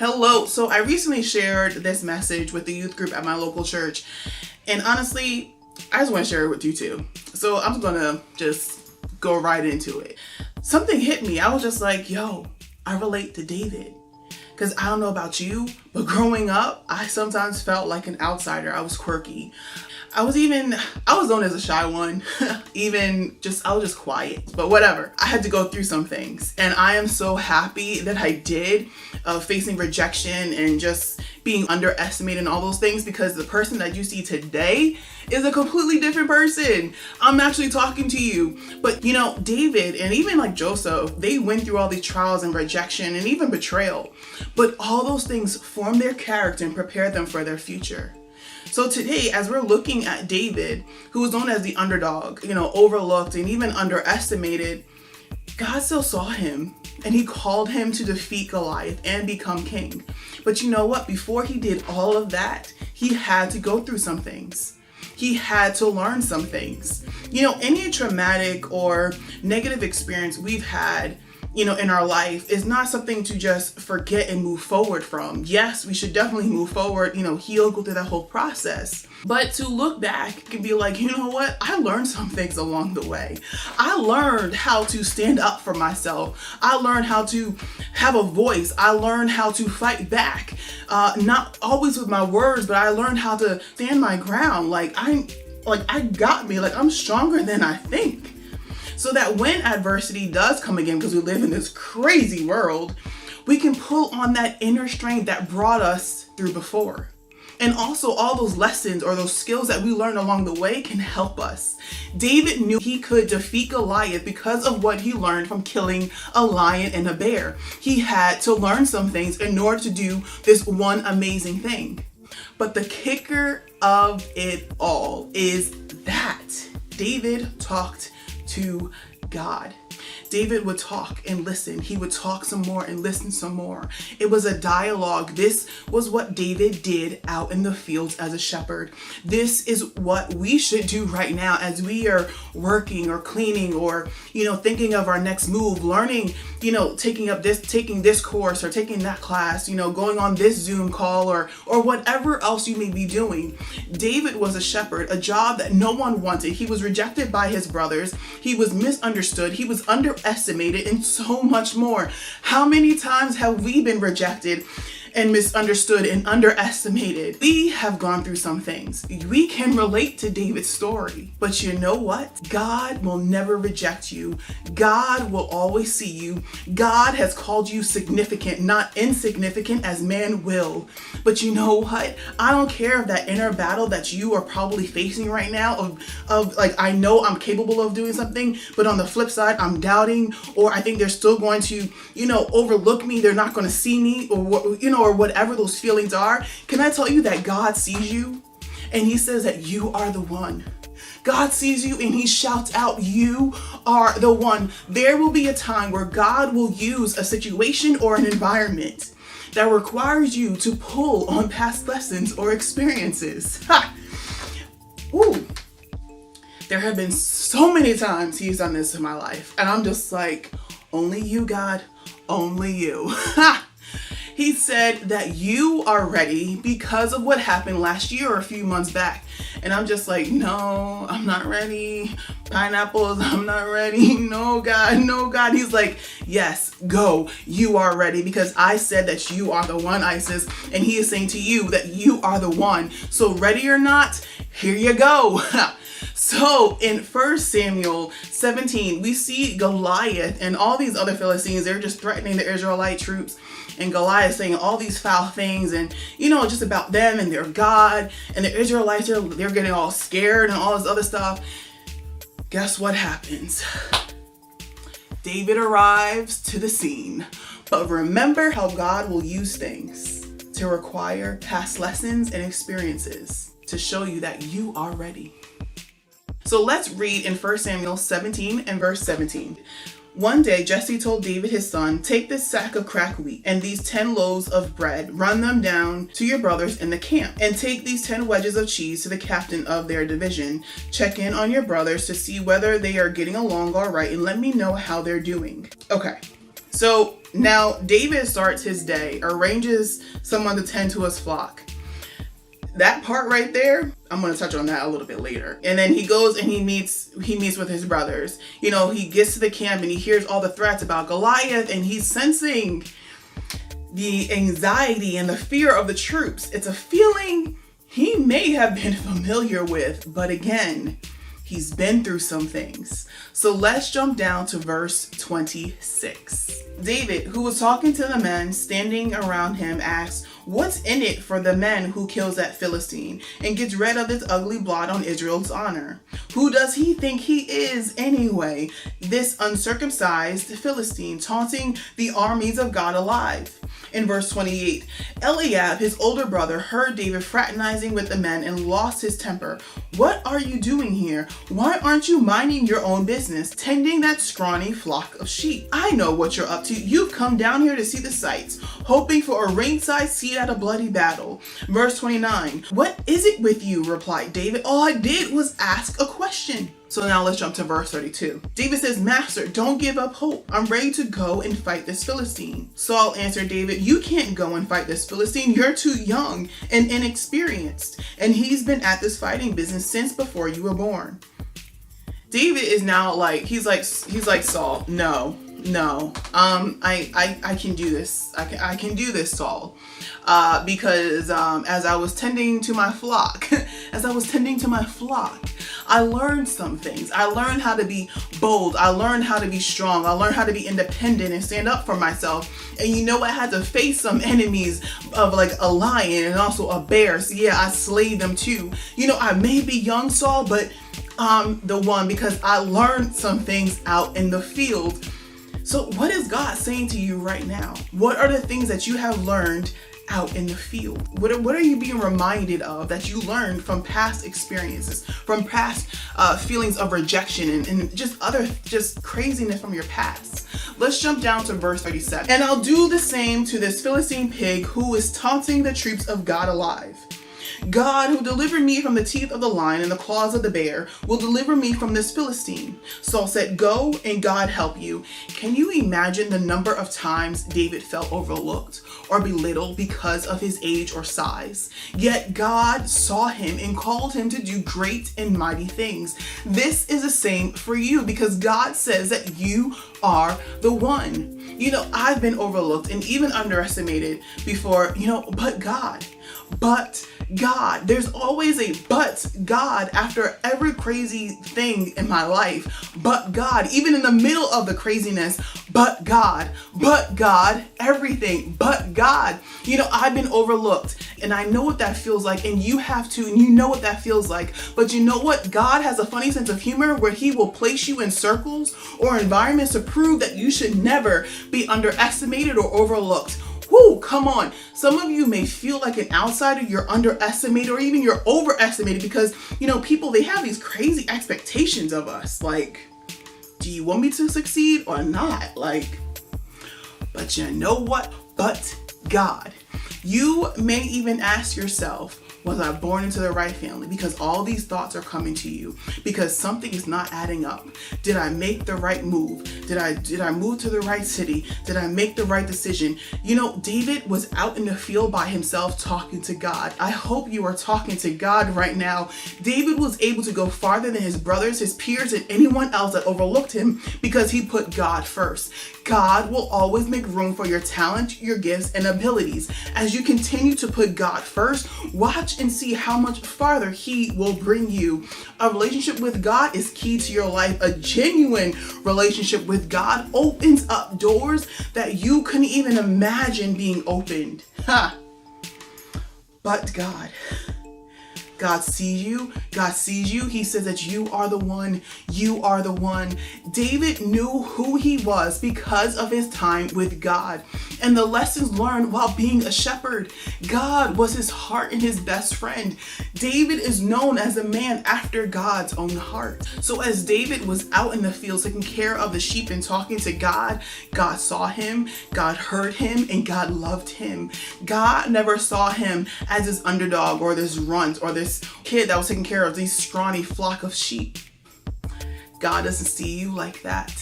Hello. So I recently shared this message with the youth group at my local church. And honestly, I just want to share it with you too. So I'm going to just go right into it. Something hit me. I was just like, yo, I relate to David. Because I don't know about you, but growing up, I sometimes felt like an outsider. I was quirky. I was known as a shy one. I was just quiet, but whatever. I had to go through some things, and I am so happy that I did, facing rejection and just being underestimated and all those things, because the person that you see today is a completely different person. I'm actually talking to you. But David and even like Joseph, they went through all these trials and rejection and even betrayal. But all those things formed their character and prepared them for their future. So today, as we're looking at David, who was known as the underdog, overlooked and even underestimated, God still saw him and he called him to defeat Goliath and become king. But you know what? Before he did all of that, he had to go through some things. He had to learn some things. Any traumatic or negative experience we've had in our life is not something to just forget and move forward from. Yes, we should definitely move forward, heal, go through that whole process. But to look back and be like, you know what? I learned some things along the way. I learned how to stand up for myself. I learned how to have a voice. I learned how to fight back. Not always with my words, but I learned how to stand my ground. I'm stronger than I think. So that when adversity does come again, because we live in this crazy world, we can pull on that inner strength that brought us through before. And also all those lessons or those skills that we learned along the way can help us. David knew he could defeat Goliath because of what he learned from killing a lion and a bear. He had to learn some things in order to do this one amazing thing. But the kicker of it all is that David talked to God. David would talk and listen. He would talk some more and listen some more. It was a dialogue. This was what David did out in the fields as a shepherd. This is what we should do right now as we are working or cleaning or, thinking of our next move, learning, taking this course or taking that class, going on this Zoom call or whatever else you may be doing. David was a shepherd, a job that no one wanted. He was rejected by his brothers. He was misunderstood. He was underestimated and so much more. How many times have we been rejected and misunderstood and underestimated? We have gone through some things. We can relate to David's story, but you know what? God will never reject you. God will always see you. God has called you significant, not insignificant as man will. But you know what? I don't care if that inner battle that you are probably facing right now of I know I'm capable of doing something, but on the flip side, I'm doubting, or I think they're still going to, overlook me. They're not going to see me, or whatever those feelings are. Can I tell you that God sees you and he says that you are the one? God sees you and he shouts out, you are the one. There will be a time where God will use a situation or an environment that requires you to pull on past lessons or experiences. Ooh. There have been so many times he's done this in my life, and I'm just like, only you, God, only you. He said that you are ready because of what happened last year or a few months back. And I'm just like, no, I'm not ready. Pineapples, I'm not ready. No, God, no, God. He's like, yes, go. You are ready because I said that you are the one, Isis. And he is saying to you that you are the one. So ready or not, here you go. So in 1 Samuel 17, we see Goliath and all these other Philistines. They're just threatening the Israelite troops. And Goliath saying all these foul things and, just about them and their God. And the Israelites, they're getting all scared and all this other stuff. Guess what happens? David arrives to the scene. But remember how God will use things to require past lessons and experiences to show you that you are ready. So let's read in 1 Samuel 17 and verse 17. One day, Jesse told David his son, take this sack of cracked wheat and these 10 loaves of bread, run them down to your brothers in the camp, and take these 10 wedges of cheese to the captain of their division. Check in on your brothers to see whether they are getting along all right and let me know how they're doing. Okay, so Now, David starts his day, arranges someone to tend to his flock. That part right there, I'm going to touch on that a little bit later. And then he goes and he meets with his brothers. You know, he gets to the camp and he hears all the threats about Goliath, and he's sensing the anxiety and the fear of the troops. It's a feeling he may have been familiar with, but again, he's been through some things. So let's jump down to verse 26. David, who was talking to the men standing around him, asks, "What's in it for the man who kills that Philistine and gets rid of this ugly blot on Israel's honor? Who does he think he is anyway, this uncircumcised Philistine, taunting the armies of God alive?" In verse 28, Eliab, his older brother, heard David fraternizing with the men and lost his temper. "What are you doing here? Why aren't you minding your own business, tending that scrawny flock of sheep? I know what you're up to. You've come down here to see the sights, hoping for a ringside seat at a bloody battle." Verse 29, "What is it with you?" replied David. "All I did was ask a question." So now let's jump to verse 32. David says, "Master, don't give up hope. I'm ready to go and fight this Philistine." Saul answered David, "You can't go and fight this Philistine. You're too young and inexperienced, and he's been at this fighting business since before you were born." David is now like, he's like Saul, no, I can do this. I can do this, Saul. Because as I was tending to my flock, I learned some things. I learned how to be bold. I learned how to be strong. I learned how to be independent and stand up for myself. And you know, I had to face some enemies of like a lion and also a bear. So yeah, I slayed them too. You know, I may be young, Saul, but I'm the one because I learned some things out in the field. So what is God saying to you right now? What are the things that you have learned out in the field? What are you being reminded of that you learned from past experiences, from past feelings of rejection and just craziness from your past? Let's jump down to verse 37. "And I'll do the same to this Philistine pig who is taunting the troops of God alive. God, who delivered me from the teeth of the lion and the claws of the bear, will deliver me from this Philistine." Saul said, "Go and God help you." Can you imagine the number of times David felt overlooked or belittled because of his age or size? Yet God saw him and called him to do great and mighty things. This is the same for you because God says that you are the one. You know, I've been overlooked and even underestimated before, but God. There's always a but God after every crazy thing in my life. But God, even in the middle of the craziness, but God, everything, but God. I've been overlooked and I know what that feels like, and you have too, and you know what that feels like. But you know what? God has a funny sense of humor where he will place you in circles or environments to prove that you should never be underestimated or overlooked. Woo, come on. Some of you may feel like an outsider, you're underestimated, or even you're overestimated because, people, they have these crazy expectations of us. Like, do you want me to succeed or not? But you know what? But God. You may even ask yourself, was I born into the right family? Because all these thoughts are coming to you because something is not adding up. Did I make the right move? Did I move to the right city? Did I make the right decision? David was out in the field by himself talking to God. I hope you are talking to God right now. David was able to go farther than his brothers, his peers, and anyone else that overlooked him because he put God first. God will always make room for your talent, your gifts, and abilities. As you continue to put God first, watch and see how much farther he will bring you. A relationship with God is key to your life. A genuine relationship with God opens up doors that you couldn't even imagine being opened. But God. God sees you. God sees you. He says that you are the one. You are the one. David knew who he was because of his time with God and the lessons learned while being a shepherd. God was his heart and his best friend. David is known as a man after God's own heart. So as David was out in the fields taking care of the sheep and talking to God, God saw him, God heard him, and God loved him. God never saw him as this underdog or this runt or this kid that was taking care of these scrawny flock of sheep. God doesn't see you like that.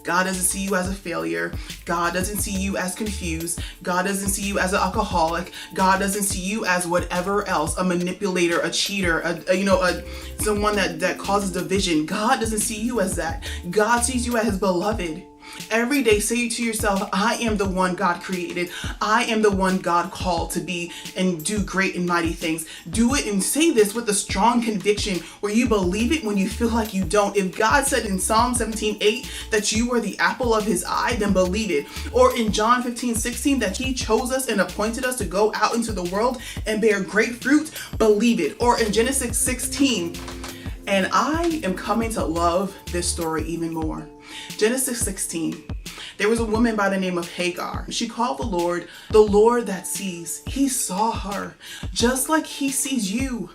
God doesn't see you as a failure. God doesn't see you as confused. God doesn't see you as an alcoholic. God doesn't see you as whatever else, a manipulator, a cheater, someone that causes division. God doesn't see you as that. God sees you as his beloved. Every day say to yourself, I am the one God created. I am the one God called to be and do great and mighty things. Do it and say this with a strong conviction where you believe it when you feel like you don't. If God said in Psalm 17:8 that you are the apple of his eye, then believe it. Or in John 15:16 that he chose us and appointed us to go out into the world and bear great fruit, believe it. Or in Genesis 16, and I am coming to love this story even more. Genesis 16, there was a woman by the name of Hagar. She called the Lord that sees. He saw her just like he sees you.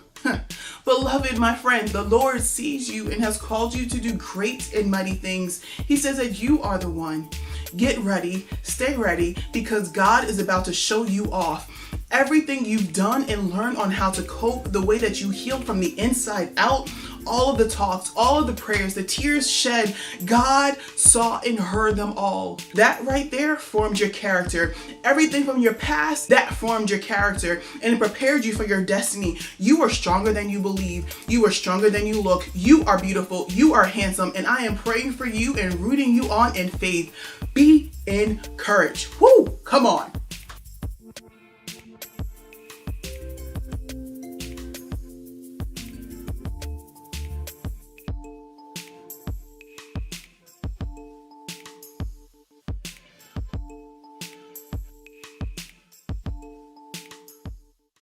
Beloved, my friend, the Lord sees you and has called you to do great and mighty things. He says that you are the one. Get ready, stay ready, because God is about to show you off. Everything you've done and learned on how to cope, the way that you healed from the inside out, all of the talks, all of the prayers, the tears shed, God saw and heard them all. That right there formed your character. Everything from your past, that formed your character and it prepared you for your destiny. You are stronger than you believe. You are stronger than you look. You are beautiful. You are handsome. And I am praying for you and rooting you on in faith. Be encouraged. Woo! Come on.